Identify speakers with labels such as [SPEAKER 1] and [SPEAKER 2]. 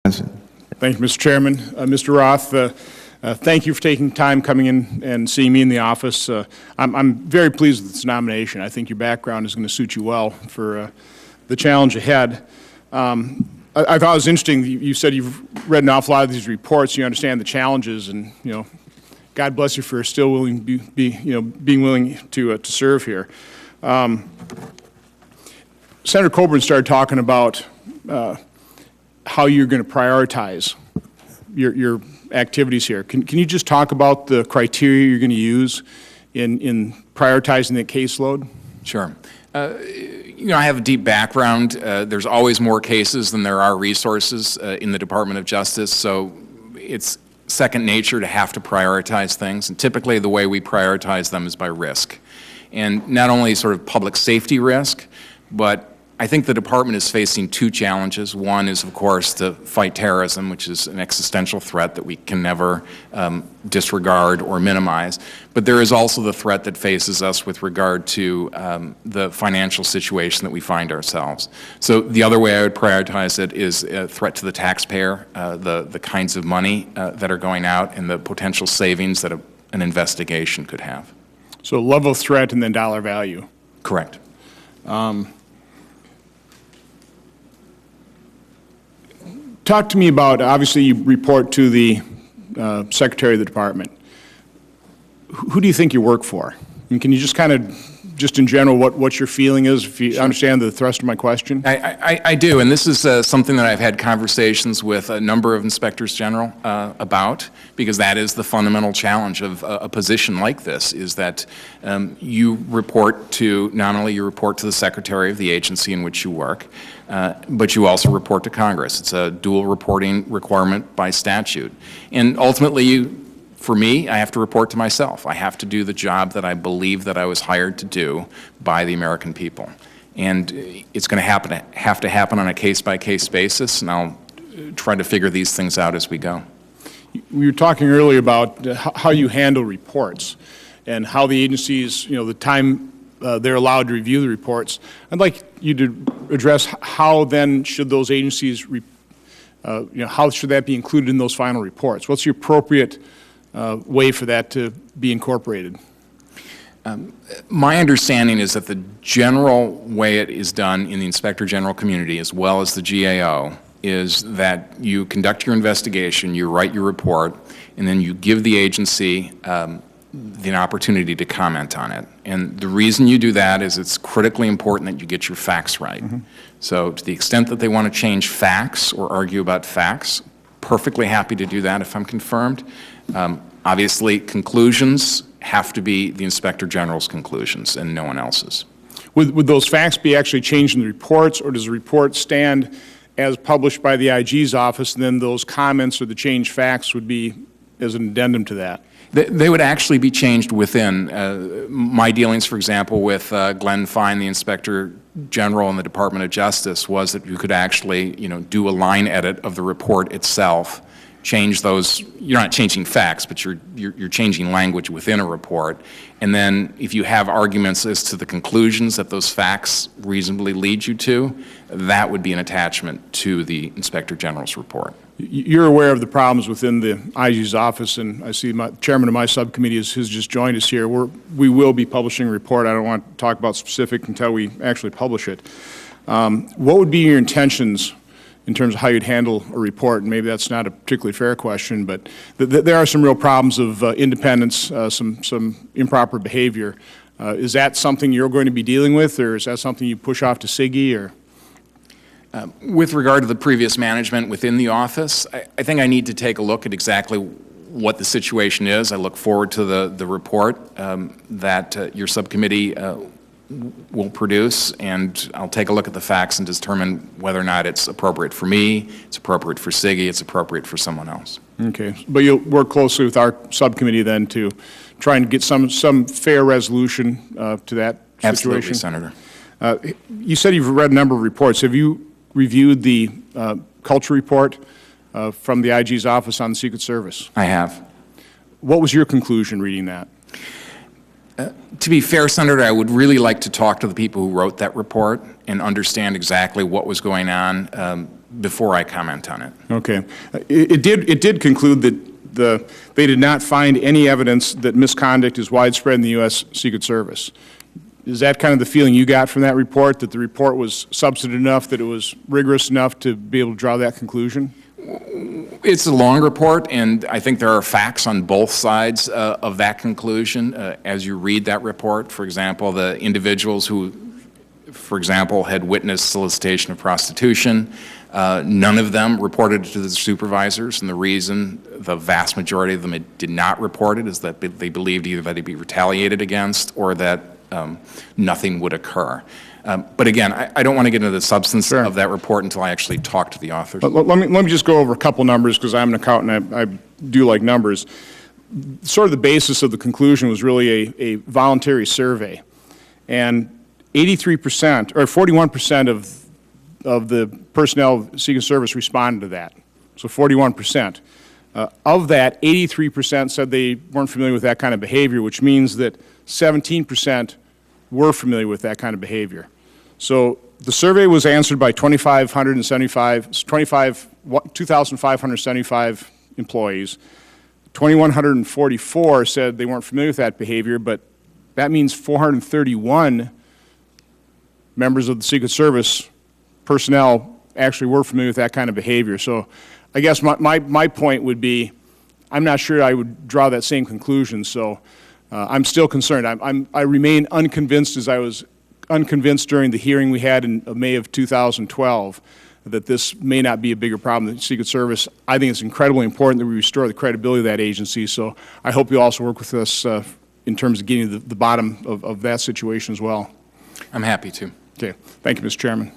[SPEAKER 1] Thank you, Mr. Chairman. Mr. Roth, thank you for taking time coming in and seeing me in the office. I'm very pleased with this nomination. I think your background is going to suit you well for the challenge ahead. I thought it was interesting. You said you've read an awful lot of these reports. You understand the challenges, and God bless you for still willing being willing to serve here. Senator Coburn started talking about how you're going to prioritize your activities here. Can you just talk about the criteria you're going to use in prioritizing the caseload?
[SPEAKER 2] Sure. I have a deep background. There's always more cases than there are resources in the Department of Justice, so it's second nature to have to prioritize things. And typically the way we prioritize them is by risk. And not only sort of public safety risk, but I think the department is facing two challenges. One is, of course, to fight terrorism, which is an existential threat that we can never disregard or minimize. But there is also the threat that faces us with regard to the financial situation that we find ourselves. So the other way I would prioritize it is a threat to the taxpayer, the kinds of money that are going out and the potential savings that an investigation could have.
[SPEAKER 1] So level of threat and then dollar value.
[SPEAKER 2] Correct.
[SPEAKER 1] Talk to me about, obviously you report to the Secretary of the Department. Who do you think you work for? And can you just kind of, just in general, what your feeling is, if you understand the thrust of my question?
[SPEAKER 2] I do, and this is something that I've had conversations with a number of inspectors general about, because that is the fundamental challenge of a position like this, is that you report to, not only you report to the Secretary of the agency in which you work, but you also report to Congress. It's a dual reporting requirement by statute. And ultimately, for me, I have to report to myself. I have to do the job that I believe that I was hired to do by the American people. And it's going to have to happen on a case-by-case basis, and I'll try to figure these things out as we go.
[SPEAKER 1] We were talking earlier about how you handle reports and how the agencies, the time they're allowed to review the reports. I'd like you to address how then should those agencies, how should that be included in those final reports? What's the appropriate way for that to be incorporated?
[SPEAKER 2] My understanding is that the general way it is done in the Inspector General community, as well as the GAO, is that you conduct your investigation, you write your report, and then you give the agency the opportunity to comment on it. And the reason you do that is it's critically important that you get your facts right. Mm-hmm. So to the extent that they want to change facts or argue about facts, perfectly happy to do that if I'm confirmed. Obviously, conclusions have to be the Inspector General's conclusions and no one else's.
[SPEAKER 1] Would those facts be actually changed in the reports, or does the report stand as published by the IG's office, and then those comments or the changed facts would be as an addendum to that?
[SPEAKER 2] They would actually be changed within. My dealings, for example, with Glenn Fine, the Inspector General in the Department of Justice, was that you could actually, do a line edit of the report itself, change those. You're not changing facts, but you're changing language within a report. And then if you have arguments as to the conclusions that those facts reasonably lead you to, that would be an attachment to the Inspector General's report.
[SPEAKER 1] You're aware of the problems within the IG's office, and I see the chairman of my subcommittee has just joined us here. We will be publishing a report. I don't want to talk about specific until we actually publish it. What would be your intentions in terms of how you'd handle a report? And maybe that's not a particularly fair question, but there are some real problems of independence, some improper behavior. Is that something you're going to be dealing with, or is that something you push off to SIGI? Or?
[SPEAKER 2] With regard to the previous management within the office, I think I need to take a look at exactly what the situation is. I look forward to the report that your subcommittee will produce, and I'll take a look at the facts and determine whether or not it's appropriate for me, it's appropriate for SIGI, it's appropriate for someone else.
[SPEAKER 1] Okay, but you'll work closely with our subcommittee then to try and get some fair resolution to that situation?
[SPEAKER 2] Absolutely, Senator.
[SPEAKER 1] You said you've read a number of reports. Have you reviewed the culture report from the IG's office on the Secret Service?
[SPEAKER 2] I have.
[SPEAKER 1] What was your conclusion reading that?
[SPEAKER 2] To be fair, Senator, I would really like to talk to the people who wrote that report and understand exactly what was going on before I comment on it.
[SPEAKER 1] Okay. It did conclude that they did not find any evidence that misconduct is widespread in the U.S. Secret Service. Is that kind of the feeling you got from that report, that the report was substantive enough, that it was rigorous enough to be able to draw that conclusion?
[SPEAKER 2] It's a long report, and I think there are facts on both sides of that conclusion. As you read that report, for example, the individuals who, for example, had witnessed solicitation of prostitution, none of them reported it to the supervisors, and the reason the vast majority of them did not report it is that they believed either that they'd be retaliated against or that nothing would occur. But again, I don't want to get into the substance of that report until I actually talk to the authors.
[SPEAKER 1] Let me just go over a couple numbers, because I'm an accountant. I do like numbers. Sort of the basis of the conclusion was really a voluntary survey, and 83% or 41% of the personnel of Secret Service responded to that. So 41%. Of that, 83% said they weren't familiar with that kind of behavior, which means that 17% were familiar with that kind of behavior. So the survey was answered by 2,575 employees. 2,144 said they weren't familiar with that behavior, but that means 431 members of the Secret Service personnel actually were familiar with that kind of behavior. So I guess my point would be, I'm not sure I would draw that same conclusion, so I'm still concerned. I remain unconvinced, as I was unconvinced during the hearing we had in May of 2012, that this may not be a bigger problem than the Secret Service. I think it's incredibly important that we restore the credibility of that agency, so I hope you also work with us in terms of getting to the bottom of that situation as well.
[SPEAKER 2] I'm happy to.
[SPEAKER 1] Okay. Thank you, Mr. Chairman.